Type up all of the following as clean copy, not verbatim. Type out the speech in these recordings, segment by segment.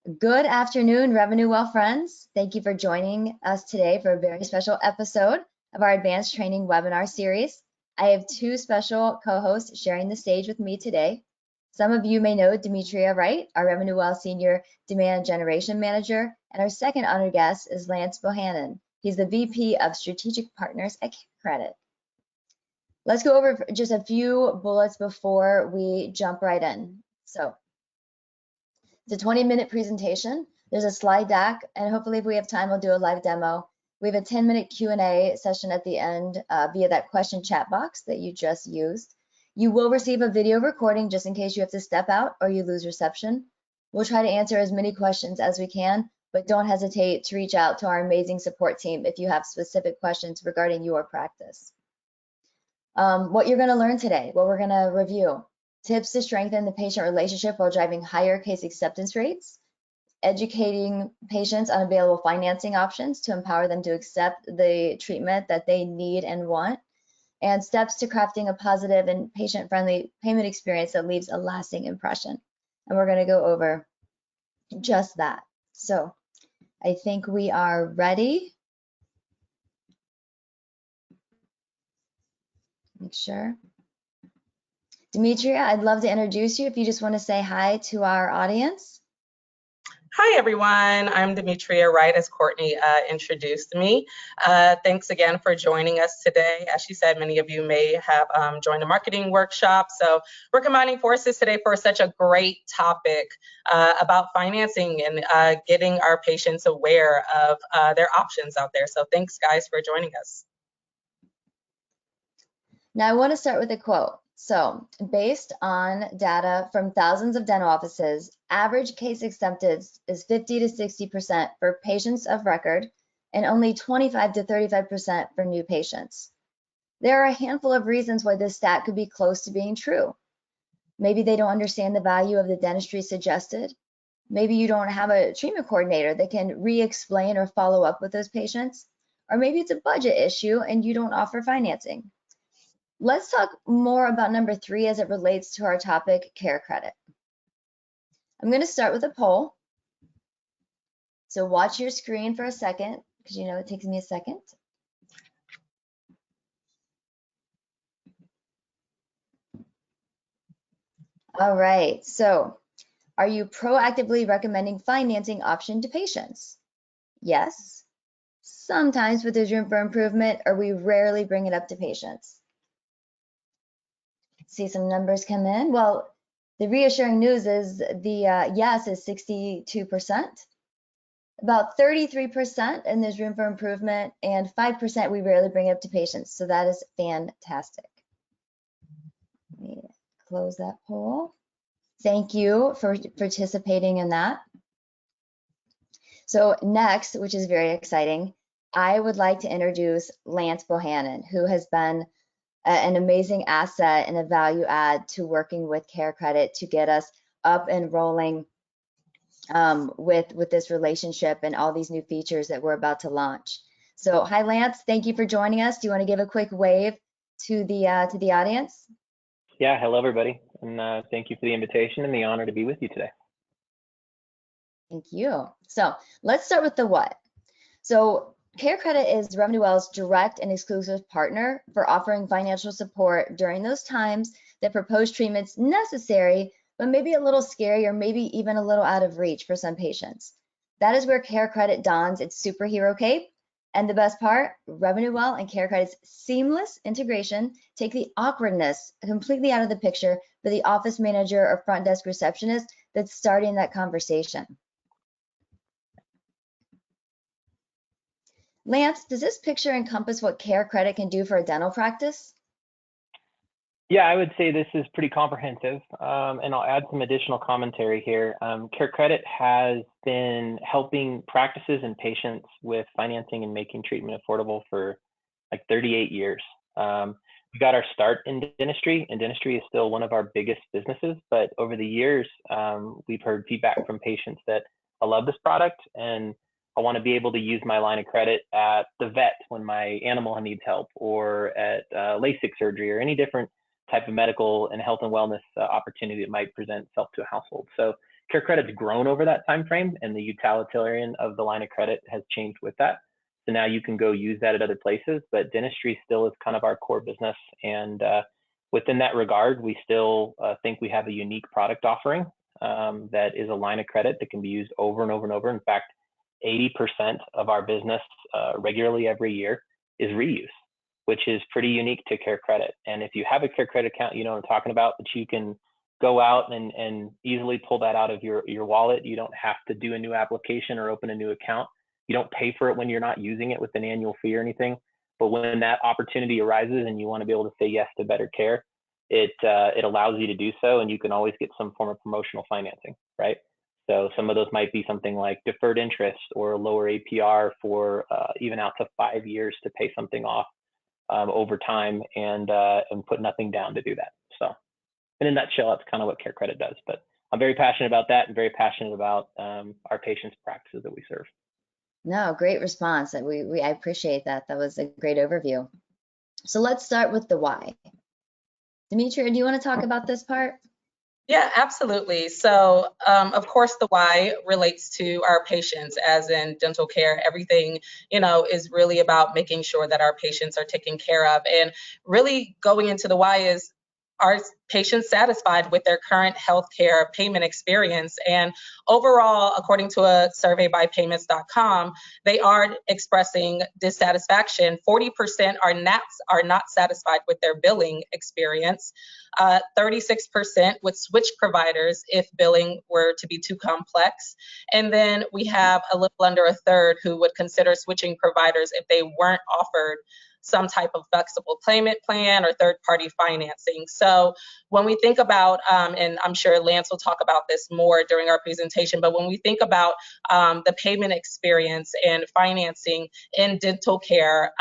Good afternoon, RevenueWell friends. Thank you for joining us today for a very special episode of our Advanced Training webinar series. I have two special co-hosts sharing the stage with me today. Some of you may know Demetria Wright, our RevenueWell Senior Demand Generation Manager, and our second honored guest is Lance Bohannan. He's the VP of Strategic Partners at CareCredit. Let's go over just a few bullets before we jump right in. So, it's a 20-minute presentation. There's a slide deck, and hopefully if we have time, we'll do a live demo. We have a 10-minute Q&A session at the end via that question chat box that you just used. You will receive a video recording just in case you have to step out or you lose reception. We'll try to answer as many questions as we can, but don't hesitate to reach out to our amazing support team if you have specific questions regarding your practice. What you're going to learn today, what we're going to review. Tips to strengthen the patient relationship while driving higher case acceptance rates, educating patients on available financing options to empower them to accept the treatment that they need and want, and steps to crafting a positive and patient-friendly payment experience that leaves a lasting impression. And we're going to go over just that. So I think we are ready. Make sure. Demetria, I'd love to introduce you if you just want to say hi to our audience. Hi, everyone. I'm Demetria Wright, as Courtney introduced me. Thanks again for joining us today. As she said, many of you may have joined a marketing workshop. So we're combining forces today for such a great topic about financing and getting our patients aware of their options out there. So thanks, guys, for joining us. Now, I want to start with a quote. So, based on data from thousands of dental offices, average case acceptance is 50 to 60% for patients of record and only 25 to 35% for new patients. There are a handful of reasons why this stat could be close to being true. Maybe they don't understand the value of the dentistry suggested. Maybe you don't have a treatment coordinator that can re-explain or follow up with those patients. Or maybe it's a budget issue and you don't offer financing. Let's talk more about number 3 as it relates to our topic, CareCredit. I'm going to start with a poll. So watch your screen for a second, because you know it takes me a second. All right, so are you proactively recommending financing option to patients? Yes. Sometimes, but there's room for improvement, or we rarely bring it up to patients. See some numbers come in. Well, the reassuring news is the yes is 62%, about 33%, and there's room for improvement, and 5% we rarely bring up to patients. So that is fantastic. Let me close that poll. Thank you for participating in that. So next, which is very exciting, I would like to introduce Lance Bohannan, who has been an amazing asset and a value add to working with CareCredit to get us up and rolling with this relationship and all these new features that we're about to launch. So hi, Lance. Thank you for joining us. Do you want to give a quick wave to the audience? Yeah, hello, everybody. And thank you for the invitation and the honor to be with you today. Thank you. So let's start with the what. So CareCredit is RevenueWell's direct and exclusive partner for offering financial support during those times that proposed treatment's necessary, but maybe a little scary or maybe even a little out of reach for some patients. That is where CareCredit dons its superhero cape. And the best part, RevenueWell and CareCredit's seamless integration take the awkwardness completely out of the picture for the office manager or front desk receptionist that's starting that conversation. Lance, does this picture encompass what CareCredit can do for a dental practice? Yeah, I would say this is pretty comprehensive, and I'll add some additional commentary here. CareCredit has been helping practices and patients with financing and making treatment affordable for like 38 years. We got our start in dentistry, and dentistry is still one of our biggest businesses, but over the years, we've heard feedback from patients that I love this product, and I want to be able to use my line of credit at the vet when my animal needs help, or at LASIK surgery, or any different type of medical and health and wellness opportunity that might present itself to a household. So CareCredit's grown over that time frame, and the utilitarian of the line of credit has changed with that. So now you can go use that at other places, but dentistry still is kind of our core business. And within that regard, we still think we have a unique product offering that is a line of credit that can be used over and over and over. In fact, 80% of our business regularly every year is reuse, which is pretty unique to CareCredit. And if you have a CareCredit account, you know what I'm talking about, that you can go out and easily pull that out of your wallet. You don't have to do a new application or open a new account. You don't pay for it when you're not using it with an annual fee or anything. But when that opportunity arises and you want to be able to say yes to better care, it allows you to do so, and you can always get some form of promotional financing, right? So some of those might be something like deferred interest or lower APR for even out to 5 years to pay something off over time and put nothing down to do that. So in a nutshell, that's kind of what CareCredit does. But I'm very passionate about that and very passionate about our patients' practices that we serve. No, great response. I appreciate that. That was a great overview. So let's start with the why. Demetria, do you want to talk about this part? Yeah, absolutely. So, of course, the why relates to our patients, as in dental care. Everything, is really about making sure that our patients are taken care of. And really going into the why is, are patients satisfied with their current healthcare payment experience? And overall, according to a survey by payments.com, they are expressing dissatisfaction. 40% are not satisfied with their billing experience. 36% would switch providers if billing were to be too complex. And then we have a little under a third who would consider switching providers if they weren't offered some type of flexible payment plan or third-party financing. So when we think about, and I'm sure Lance will talk about this more during our presentation, but when we think about the payment experience and financing in dental care,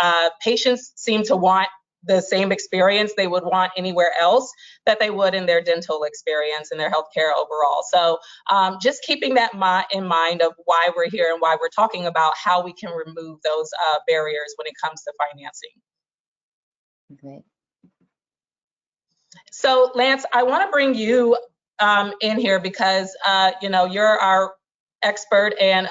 patients seem to want the same experience they would want anywhere else that they would in their dental experience and their healthcare overall. So just keeping that in mind of why we're here and why we're talking about how we can remove those barriers when it comes to financing. Great. So Lance, I want to bring you in here because you're our expert and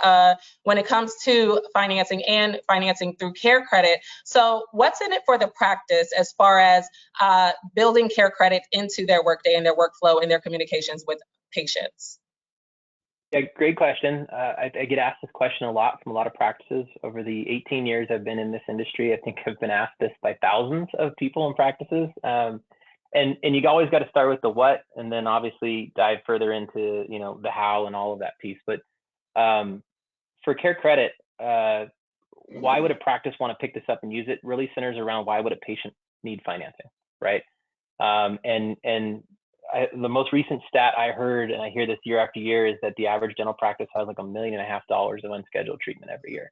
when it comes to financing and financing through CareCredit. So what's in it for the practice as far as building CareCredit into their workday and their workflow and their communications with patients? Yeah, great question. I get asked this question a lot from a lot of practices. Over the 18 years I've been in this industry, I think I've been asked this by thousands of people in practices. And you always got to start with the what, and then obviously dive further into the how and all of that piece. But for CareCredit, why would a practice want to pick this up and use it? Really centers around why would a patient need financing, right? The most recent stat I heard, and I hear this year after year, is that the average dental practice has like $1.5 million of unscheduled treatment every year.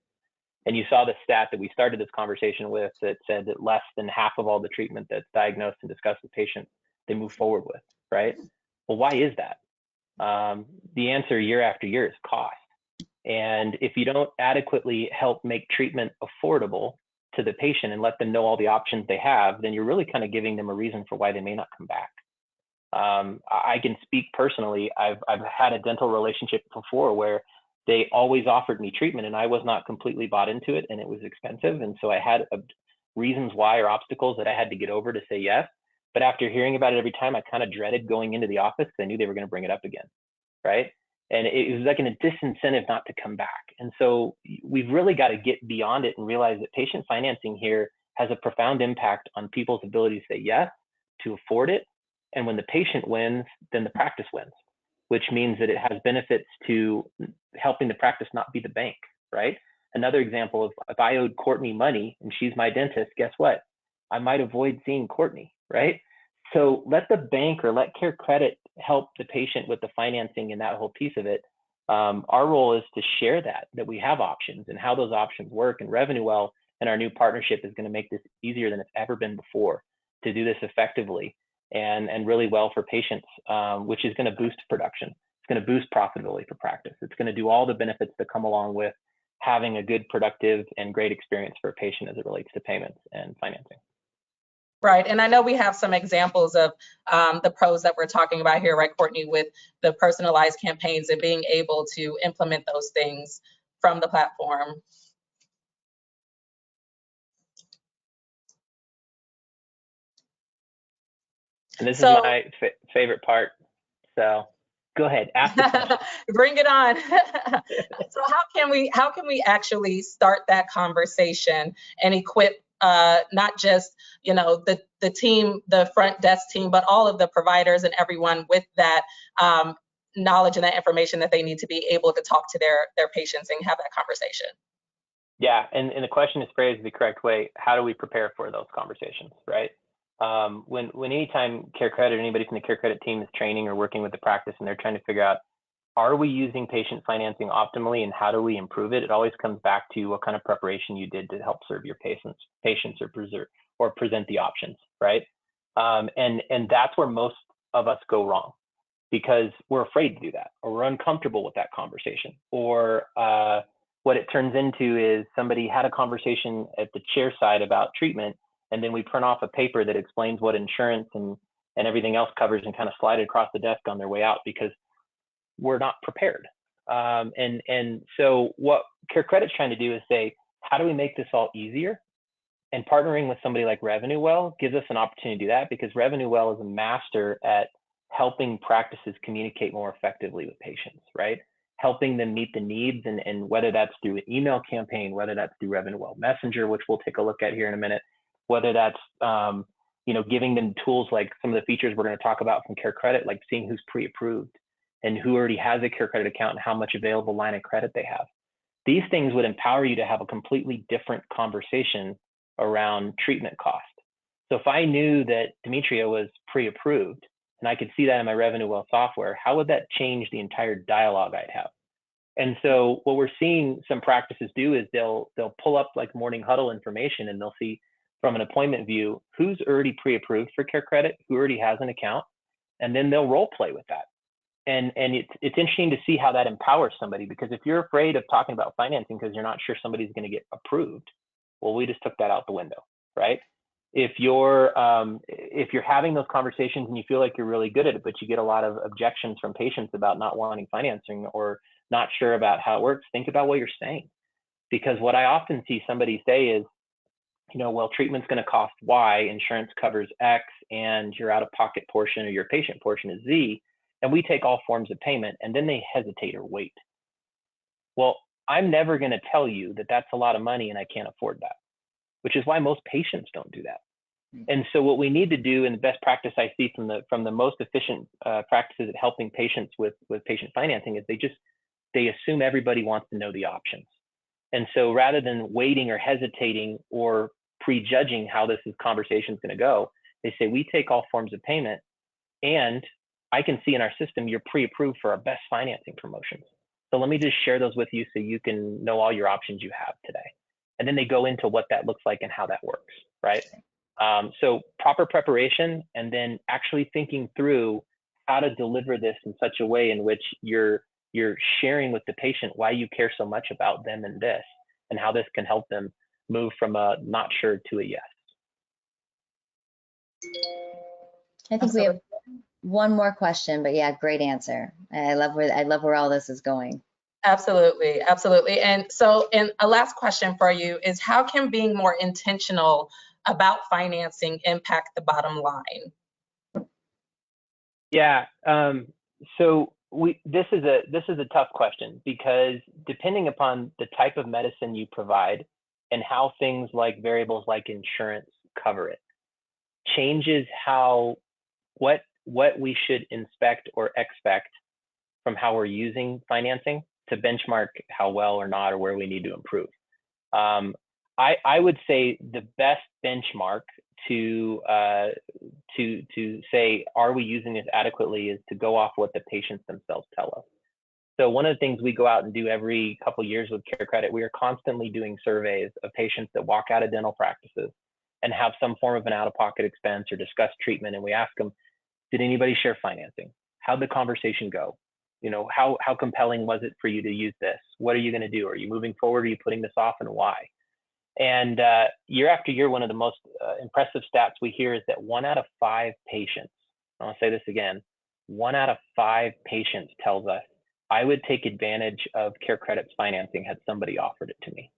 And you saw the stat that we started this conversation with that said that less than half of all the treatment that's diagnosed and discussed with patients, they move forward with, right? Well, why is that? The answer year after year is cost. And if you don't adequately help make treatment affordable to the patient and let them know all the options they have, then you're really kind of giving them a reason for why they may not come back. I can speak personally. I've had a dental relationship before where they always offered me treatment and I was not completely bought into it and it was expensive. And so I had reasons why or obstacles that I had to get over to say yes. But after hearing about it every time, I kind of dreaded going into the office because I knew they were going to bring it up again, right? And it was like a disincentive not to come back. And so we've really got to get beyond it and realize that patient financing here has a profound impact on people's ability to say yes, to afford it. And when the patient wins, then the practice wins, which means that it has benefits to helping the practice not be the bank, right? Another example of if I owed Courtney money and she's my dentist, guess what? I might avoid seeing Courtney, right? So let the bank or let CareCredit help the patient with the financing and that whole piece of it. Our role is to share that we have options and how those options work. And RevenueWell and our new partnership is going to make this easier than it's ever been before to do this effectively and really well for patients, which is going to boost production. It's going to boost profitability for practice. It's going to do all the benefits that come along with having a good, productive, and great experience for a patient as it relates to payments and financing. Right, and I know we have some examples of the pros that we're talking about here, right, Courtney, with the personalized campaigns and being able to implement those things from the platform. And this is my favorite part. So go ahead, ask the question. Bring it on. So how can we actually start that conversation and equip not just, you know, the team, the front desk team, but all of the providers and everyone with that knowledge and that information that they need to be able to talk to their patients and have that conversation? Yeah, and the question is phrased the correct way. How do we prepare for those conversations, right? When anytime CareCredit or anybody from the CareCredit team is training or working with the practice and they're trying to figure out, are we using patient financing optimally and how do we improve it? It always comes back to what kind of preparation you did to help serve your patients or present the options, right? And that's where most of us go wrong, because we're afraid to do that, or we're uncomfortable with that conversation, or what it turns into is somebody had a conversation at the chair side about treatment, and then we print off a paper that explains what insurance and everything else covers and kind of slide it across the desk on their way out because we're not prepared. And so what CareCredit's trying to do is say, how do we make this all easier? And partnering with somebody like RevenueWell gives us an opportunity to do that, because RevenueWell is a master at helping practices communicate more effectively with patients, right? Helping them meet the needs, and whether that's through an email campaign, whether that's through RevenueWell Messenger, which we'll take a look at here in a minute, whether that's giving them tools like some of the features we're going to talk about from CareCredit, like seeing who's pre-approved and who already has a CareCredit account and how much available line of credit they have. These things would empower you to have a completely different conversation around treatment cost. So if I knew that Demetria was pre-approved and I could see that in my RevenueWell software, how would that change the entire dialogue I'd have? And so what we're seeing some practices do is they'll pull up like morning huddle information, and they'll see from an appointment view who's already pre-approved for CareCredit, who already has an account, and then they'll role play with that. And it's interesting to see how that empowers somebody, because if you're afraid of talking about financing because you're not sure somebody's going to get approved, well, we just took that out the window, right? If you're having those conversations and you feel like you're really good at it, but you get a lot of objections from patients about not wanting financing or not sure about how it works, think about what you're saying. Because what I often see somebody say is, well, treatment's going to cost Y, insurance covers X, and your out-of-pocket portion or your patient portion is Z, and we take all forms of payment, and then they hesitate or wait. Well, I'm never going to tell you that that's a lot of money and I can't afford that, which is why most patients don't do that. And so what we need to do, and the best practice I see from the most efficient practices at helping patients with patient financing, is they assume everybody wants to know the options. And so rather than waiting or hesitating or prejudging how this conversation is going to go, they say, we take all forms of payment, and I can see in our system you're pre-approved for our best financing promotions. So let me just share those with you so you can know all your options you have today. And then they go into what that looks like and how that works, right? So proper preparation, and then actually thinking through how to deliver this in such a way in which you're sharing with the patient why you care so much about them and this, and how this can help them move from a not sure to a yes. I think we have one more question, but yeah, great answer. I love where all this is going. Absolutely, absolutely. And so, a last question for you is, how can being more intentional about financing impact the bottom line? Yeah. So this is a tough question, because depending upon the type of medicine you provide and how things like variables like insurance cover it, changes what we should inspect or expect from how we're using financing to benchmark how well or not, or where we need to improve. I would say the best benchmark to say, are we using this adequately, is to go off what the patients themselves tell us. So one of the things we go out and do every couple of years with CareCredit, we are constantly doing surveys of patients that walk out of dental practices and have some form of an out-of-pocket expense or discuss treatment. And we ask them, did anybody share financing? How'd the conversation go? How compelling was it for you to use this? What are you going to do? Are you moving forward? Are you putting this off, and why? And year after year, one of the most impressive stats we hear is that 1 out of 5 patients, I'll say this again, 1 out of 5 patients tells us, I would take advantage of CareCredit's financing had somebody offered it to me.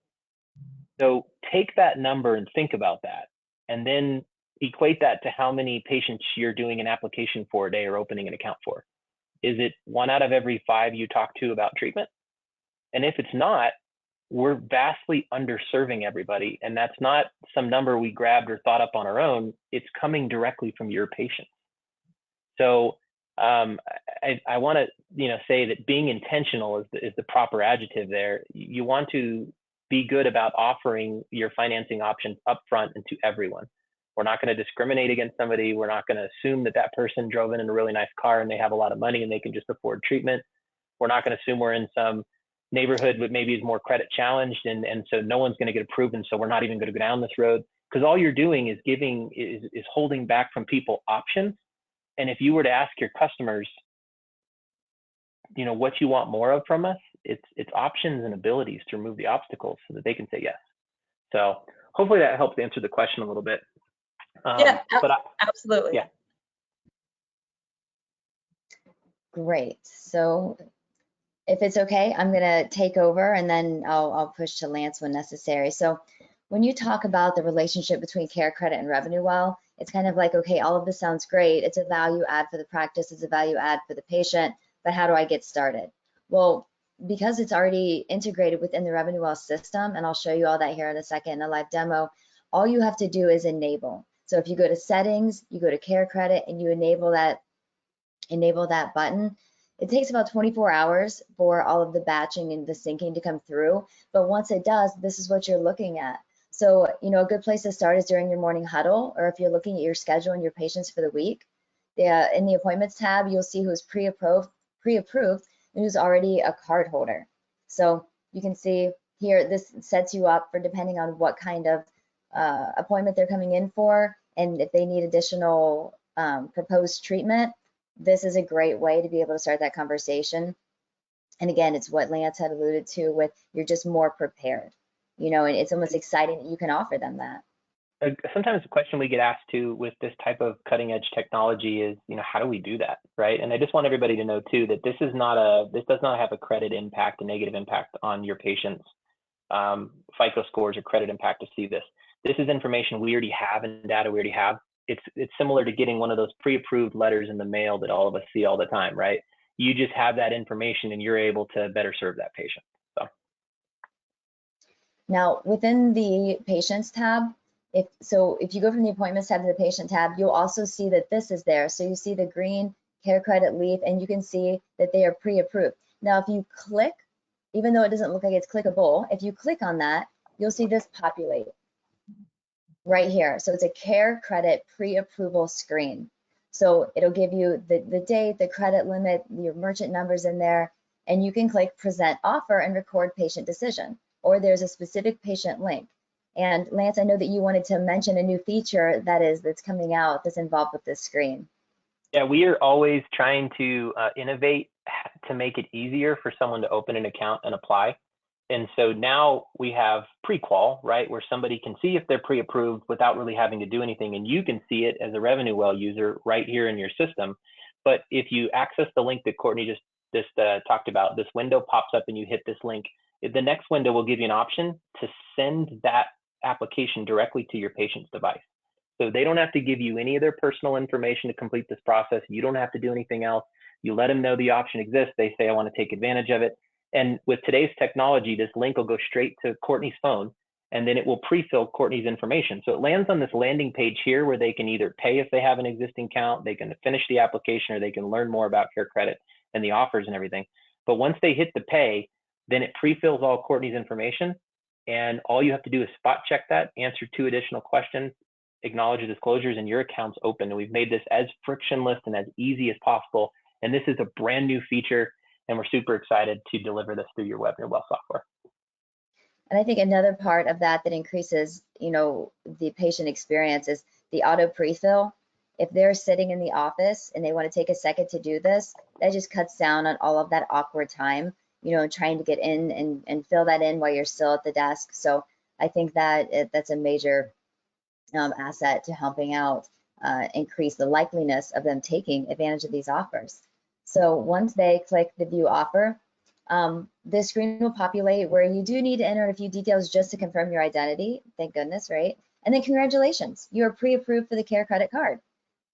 So take that number and think about that, and then equate that to how many patients you're doing an application for a day or opening an account for. Is it 1 out of every 5 you talk to about treatment? And if it's not, we're vastly underserving everybody. And that's not some number we grabbed or thought up on our own. It's coming directly from your patients. So I want to say that being intentional is the proper adjective there. You want to be good about offering your financing options upfront and to everyone. We're not going to discriminate against somebody. We're not going to assume that person drove in a really nice car and they have a lot of money and they can just afford treatment. We're not going to assume we're in some neighborhood that maybe is more credit challenged and so no one's going to get approved, and so we're not even going to go down this road, because all you're doing is is holding back from people options. And if you were to ask your customers, what you want more of from us, it's options and abilities to remove the obstacles so that they can say yes. So hopefully that helps answer the question a little bit. Absolutely. Yeah. Great. So if it's okay, I'm going to take over, and then I'll push to Lance when necessary. So when you talk about the relationship between CareCredit and RevenueWell, it's kind of like, okay, all of this sounds great. It's a value add for the practice. It's a value add for the patient. But how do I get started? Well, because it's already integrated within the RevenueWell system, and I'll show you all that here in a second in a live demo, all you have to do is enable. So if you go to settings, you go to CareCredit, and you enable that button, it takes about 24 hours for all of the batching and the syncing to come through. But once it does, this is what you're looking at. So, a good place to start is during your morning huddle, or if you're looking at your schedule and your patients for the week. In the appointments tab, you'll see who's pre-approved and who's already a card holder. So you can see here, this sets you up for depending on what kind of appointment they're coming in for, and if they need additional proposed treatment. This is a great way to be able to start that conversation. And again, it's what Lance had alluded to with you're just more prepared, and it's almost exciting that you can offer them that. Sometimes the question we get asked to with this type of cutting edge technology is, how do we do that, right? And I just want everybody to know too that this does not have a credit impact, a negative impact on your patients' FICO scores or credit impact to see this. This is information we already have and data we already have. It's similar to getting one of those pre-approved letters in the mail that all of us see all the time, right? You just have that information and you're able to better serve that patient. Now, within the patients tab, if you go from the appointments tab to the patient tab, you'll also see that this is there. So you see the green CareCredit leaf, and you can see that they are pre-approved. Now, if you click, even though it doesn't look like it's clickable, if you click on that, you'll see this populate right here. So it's a CareCredit pre-approval screen. So it'll give you the date, the credit limit, your merchant numbers in there, and you can click present offer and record patient decision, or there's a specific patient link. And Lance, I know that you wanted to mention a new feature that's coming out that's involved with this screen. Yeah, we are always trying to innovate to make it easier for someone to open an account and apply. And so now we have pre-qual, right, where somebody can see if they're pre-approved without really having to do anything. And you can see it as a RevenueWell user right here in your system. But if you access the link that Courtney just talked about, this window pops up and you hit this link. The next window will give you an option to send that application directly to your patient's device. So they don't have to give you any of their personal information to complete this process. You don't have to do anything else. You let them know the option exists. They say, I want to take advantage of it. And with today's technology, this link will go straight to Courtney's phone, and then it will pre-fill Courtney's information. So it lands on this landing page here where they can either pay if they have an existing account, they can finish the application, or they can learn more about CareCredit and the offers and everything. But once they hit the pay, then it pre-fills all Courtney's information, and all you have to do is spot check that, answer 2 additional questions, acknowledge the disclosures, and your account's open. And we've made this as frictionless and as easy as possible. And this is a brand new feature, and we're super excited to deliver this through your RevenueWell software. And I think another part of that increases, the patient experience is the auto pre-fill. If they're sitting in the office and they want to take a second to do this, that just cuts down on all of that awkward time, trying to get in and fill that in while you're still at the desk. So I think that that's a major asset to helping out increase the likeliness of them taking advantage of these offers. So once they click the view offer, this screen will populate where you do need to enter a few details just to confirm your identity. Thank goodness, right? And then congratulations, you are pre-approved for the CareCredit card.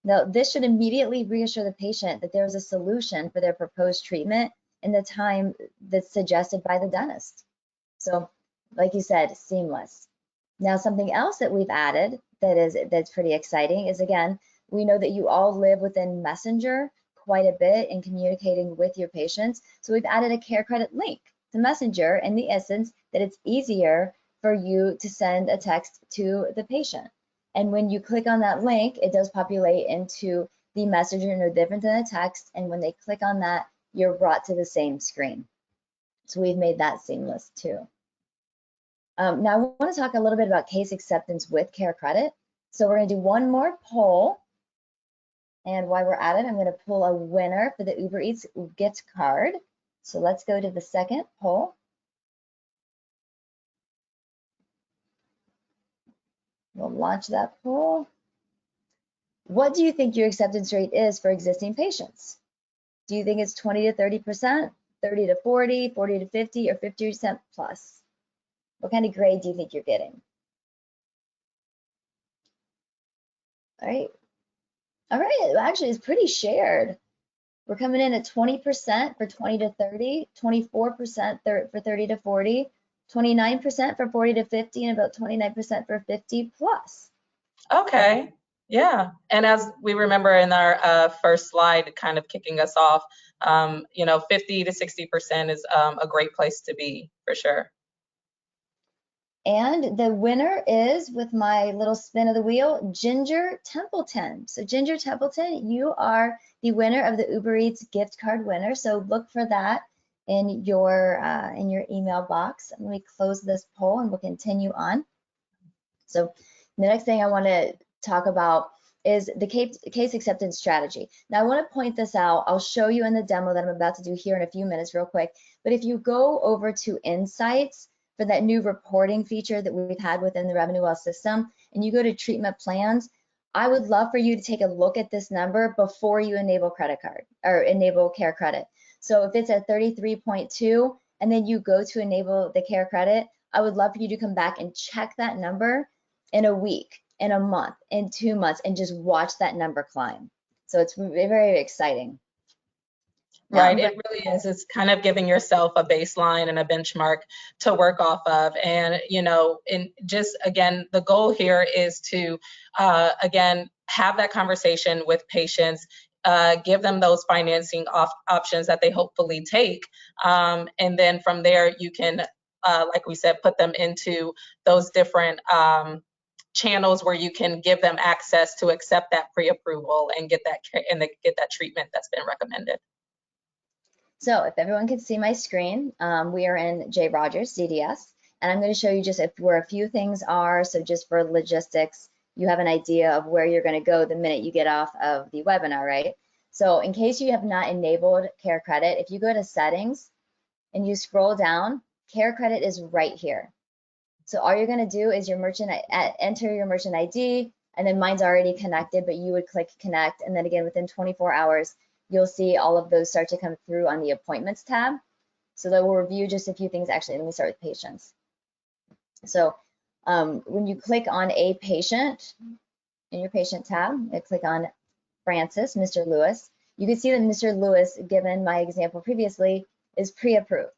Now, this should immediately reassure the patient that there is a solution for their proposed treatment in the time that's suggested by the dentist. So, like you said, seamless. Now, something else that we've added that's pretty exciting is, again, we know that you all live within Messenger quite a bit in communicating with your patients. So we've added a CareCredit link to Messenger in the essence that it's easier for you to send a text to the patient. And when you click on that link, it does populate into the Messenger, no different than a text. And when they click on that, you're brought to the same screen. So we've made that seamless too. Now I want to talk a little bit about case acceptance with CareCredit. So we're going to do one more poll. And while we're at it, I'm going to pull a winner for the Uber Eats gift card. So let's go to the second poll. We'll launch that poll. What do you think your acceptance rate is for existing patients? Do you think it's 20 to 30%, 30 to 40, 40 to 50, or 50% plus? What kind of grade do you think you're getting? All right. All right, actually, it's pretty shared. We're coming in at 20% for 20 to 30, 24% for 30 to 40, 29% for 40 to 50, and about 29% for 50 plus. Okay, yeah. And as we remember in our first slide, kind of kicking us off, 50 to 60% is a great place to be for sure. And the winner is, with my little spin of the wheel, Ginger Templeton. So Ginger Templeton, you are the winner of the Uber Eats gift card winner. So look for that in your email box. Let me close this poll and we'll continue on. So the next thing I want to talk about is the case acceptance strategy. Now I want to point this out. I'll show you in the demo that I'm about to do here in a few minutes real quick. But if you go over to Insights, for that new reporting feature that we've had within the RevenueWell system, and you go to treatment plans, I would love for you to take a look at this number before you enable credit card or enable CareCredit. So if it's at 33.2 and then you go to enable the CareCredit, I would love for you to come back and check that number in a week, in a month, in 2 months, and just watch that number climb. So it's very, very exciting. Right, it really is. It's kind of giving yourself a baseline and a benchmark to work off of. And, just again, the goal here is to, again, have that conversation with patients, give them those financing options that they hopefully take. And then from there, you can, like we said, put them into those different channels where you can give them access to accept that pre-approval and get that treatment that's been recommended. So if everyone can see my screen, we are in J. Rogers CDS, and I'm going to show you just where a few things are. So just for logistics, you have an idea of where you're going to go the minute you get off of the webinar, right? So in case you have not enabled CareCredit, if you go to settings and you scroll down, CareCredit is right here. So all you're going to do is enter your merchant ID, and then mine's already connected, but you would click connect, and then again within 24 hours, you'll see all of those start to come through on the appointments tab. So that will review just a few things. Actually, let me start with patients. So when you click on a patient in your patient tab, and click on Francis, Mr. Lewis, you can see that Mr. Lewis, given my example previously, is pre-approved.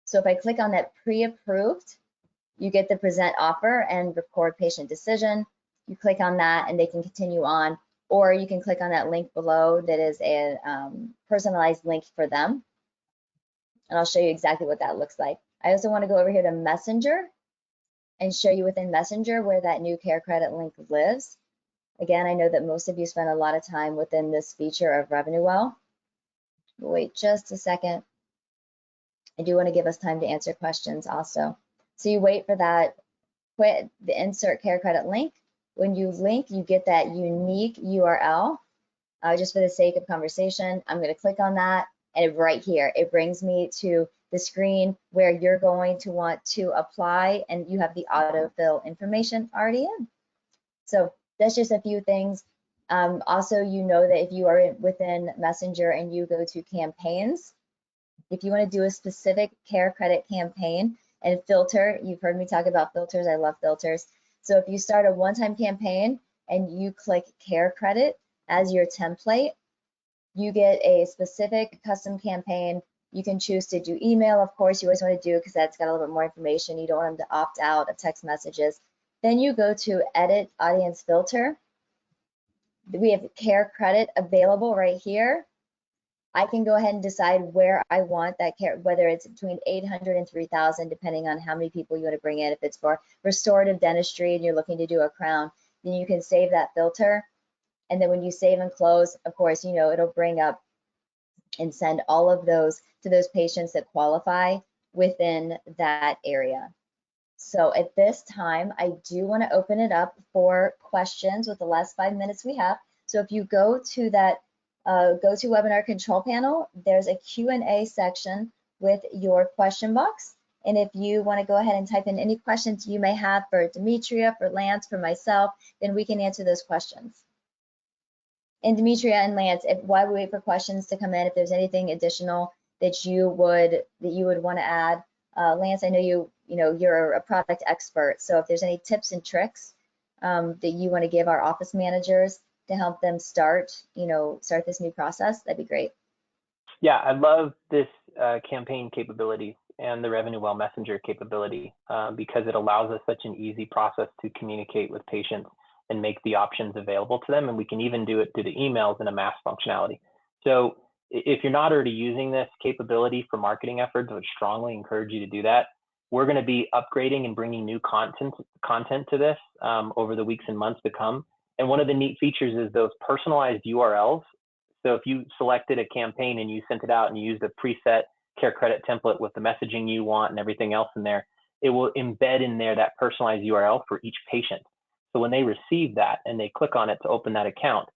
So if I click on that pre-approved, you get the present offer and record patient decision. You click on that and they can continue on. Or you can click on that link below that is a personalized link for them. And I'll show you exactly what that looks like. I also want to go over here to Messenger and show you within Messenger where that new CareCredit link lives. Again, I know that most of you spend a lot of time within this feature of RevenueWell. Wait just a second. I do want to give us time to answer questions also. So you wait for that, the insert CareCredit link. When you link, you get that unique URL. Just for the sake of conversation, I'm going to click on that, and right here, it brings me to the screen where you're going to want to apply, and you have the autofill information already in. So that's just a few things. Also, you know that if you are within Messenger and you go to campaigns, if you want to do a specific CareCredit campaign and filter, you've heard me talk about filters. I love filters. So if you start a one-time campaign and you click CareCredit as your template, you get a specific custom campaign. You can choose to do email, of course, you always want to do because that's got a little bit more information. You don't want them to opt out of text messages. Then you go to edit audience filter. We have CareCredit available right here. I can go ahead and decide where I want that care, whether it's between 800 and 3,000, depending on how many people you want to bring in. If it's for restorative dentistry and you're looking to do a crown, then you can save that filter. And then when you save and close, of course, you know, it'll bring up and send all of those to those patients that qualify within that area. So at this time, I do want to open it up for questions with the last 5 minutes we have. So if you go to that GoToWebinar control panel, there's a Q&A section with your question box. And if you want to go ahead and type in any questions you may have for Demetria, for Lance, for myself, then we can answer those questions. And Demetria and Lance, while we wait for questions to come in, if there's anything additional that you would want to add, Lance, I know you're a product expert, so if there's any tips and tricks that you want to give our office managers to help them start this new process, that'd be great. Yeah, I love this campaign capability and the RevenueWell Messenger capability because it allows us such an easy process to communicate with patients and make the options available to them. And we can even do it through the emails in a mass functionality. So if you're not already using this capability for marketing efforts, I would strongly encourage you to do that. We're going to be upgrading and bringing new content to this over the weeks and months to come. And one of the neat features is those personalized URLs. So if you selected a campaign and you sent it out and you used a preset CareCredit template with the messaging you want and everything else in there, it will embed in there that personalized URL for each patient. So when they receive that and they click on it to open that account,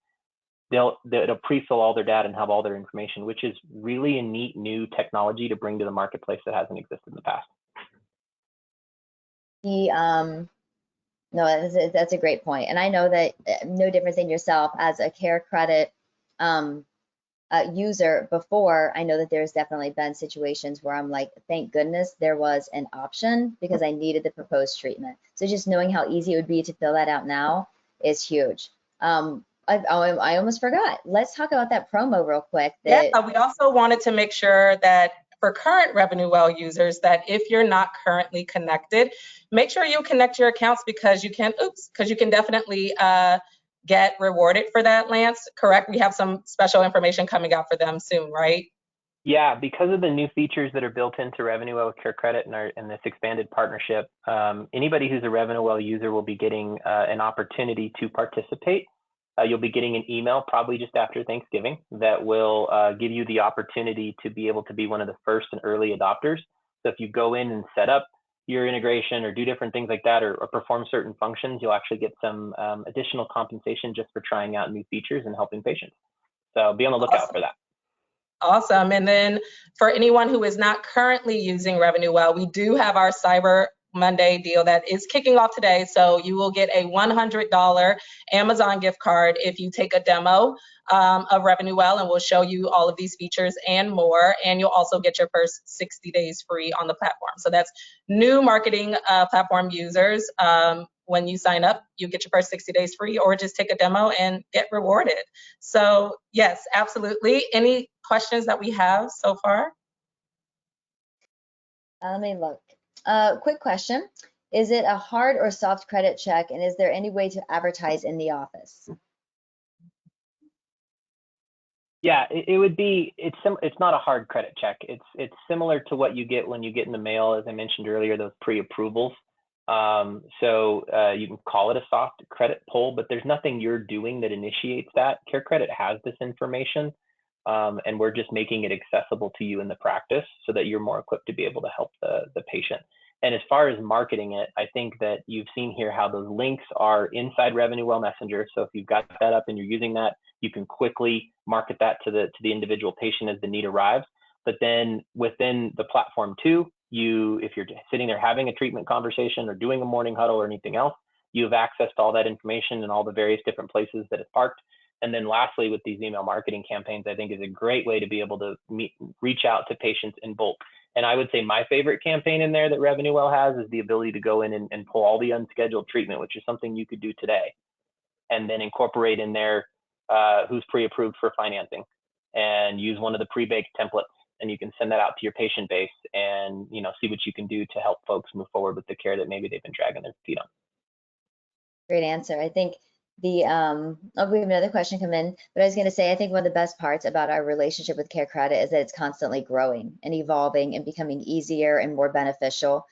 it'll pre-fill all their data and have all their information, which is really a neat new technology to bring to the marketplace that hasn't existed in the past. No, that's a great point. And I know that no different than yourself as a CareCredit user before, I know that there's definitely been situations where I'm like, thank goodness there was an option because I needed the proposed treatment. So just knowing how easy it would be to fill that out now is huge. I almost forgot. Let's talk about that promo real quick. Yeah, we also wanted to make sure that for current RevenueWell users, that if you're not currently connected, make sure you connect your accounts because you can definitely get rewarded for that, Lance, correct? We have some special information coming out for them soon, right? Yeah, because of the new features that are built into RevenueWell with CareCredit and this expanded partnership, anybody who's a RevenueWell user will be getting an opportunity to participate. You'll be getting an email probably just after Thanksgiving that will give you the opportunity to be able to be one of the first and early adopters. So if you go in and set up your integration or do different things like that or perform certain functions, you'll actually get some additional compensation just for trying out new features and helping patients. So be on the lookout for that. Awesome. And then for anyone who is not currently using RevenueWell, we do have our Cyber Monday deal that is kicking off today. So you will get a $100 Amazon gift card if you take a demo of RevenueWell, and we'll show you all of these features and more. And you'll also get your first 60 days free on the platform. So that's new marketing platform users. When you sign up, you get your first 60 days free, or just take a demo and get rewarded. So yes, absolutely. Any questions that we have so far? Let me look. Quick question. Is it a hard or soft credit check, and is there any way to advertise in the office? Yeah, it would be, it's not a hard credit check. It's similar to what you get when you get in the mail, as I mentioned earlier, those pre-approvals. So you can call it a soft credit pull, but there's nothing you're doing that initiates that. CareCredit has this information, and we're just making it accessible to you in the practice so that you're more equipped to be able to help the patient. And as far as marketing it, I think that you've seen here how those links are inside RevenueWell Messenger. So if you've got that up and you're using that, you can quickly market that to the individual patient as the need arrives. But then within the platform too, if you're sitting there having a treatment conversation or doing a morning huddle or anything else, you have access to all that information and all the various different places that it's parked. And then lastly, with these email marketing campaigns, I think is a great way to be able to reach out to patients in bulk. And I would say my favorite campaign in there that RevenueWell has is the ability to go in and pull all the unscheduled treatment, which is something you could do today, and then incorporate in there who's pre-approved for financing, and use one of the pre-baked templates, and you can send that out to your patient base and see what you can do to help folks move forward with the care that maybe they've been dragging their feet on. Great answer. I think we have another question come in, but I was going to say, I think one of the best parts about our relationship with CareCredit is that it's constantly growing and evolving and becoming easier and more beneficial.